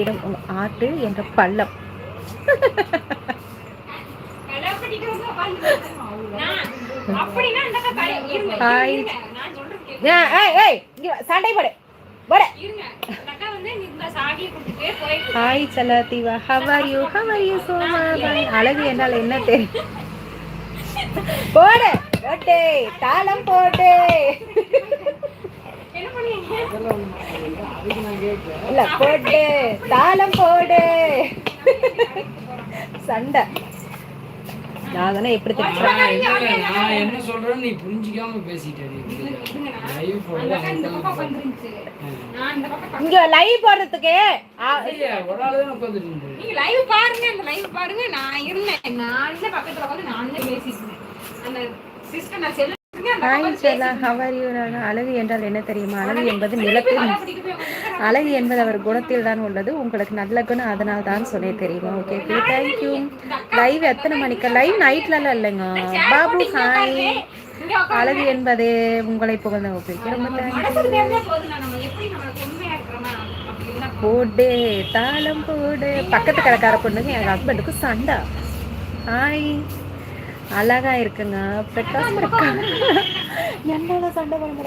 இடம் ஆட்டு என்ற பள்ளம். சண்டை போடு. ஹாய் சலாத்திவா, ஹவ் ஆர் யூ சோமா. அழகு என்றால் என்ன தெரியும்? போடு போட்டே தாளம் போட்டே. இல்ல போட்டு தாளம் போடு. சண்டை நான் தானே எப்படி நான் என்ன சொல்றேன்னு நீ புரிஞ்சிக்காம பேசிட்டே. இங்க லைவ் போடுறதுக்கு ஒரு ஆளு தான் உட்கார்ந்துட்டு இருந்தேன். நீங்க லைவ் பாருங்க, அந்த லைவ் பாருங்க. நான் இருந்தேன், நான் இந்த பக்கத்துல உட்கார்ந்து நான் தான் பேசிட்டு இருந்தேன். அந்த சிஸ்டர் நான் செல்ல. ஹாய் செல்லா, ஹவ் ஆர் யூ. அழகு என்றால் என்ன தெரியுமா? அழகு என்பது நிலத்தில், அழகு என்பது அவர் குணத்தில் தான் உள்ளது. உங்களுக்கு நல்ல குணம், அதனால தான் சொல்ல தெரியுமா? Okay okay, thank you. லைவ் எத்தனை மணிக்கு? லைவ் நைட்லலாம் இல்லைங்க பாபு. ஹாய். அழகு என்பது உங்களை புகழ்ந்த. ஓகே, ரொம்ப தேங்க்யூ. போடு தாளம் போடு. பக்கத்து கடைக்கார பொண்ணுங்க என் ஹஸ்பண்டுக்கு சண்டை. ஹாய், அழகா இருக்குங்க. பிரகாசம் இருக்கா? என்னோட சண்டை பண்ண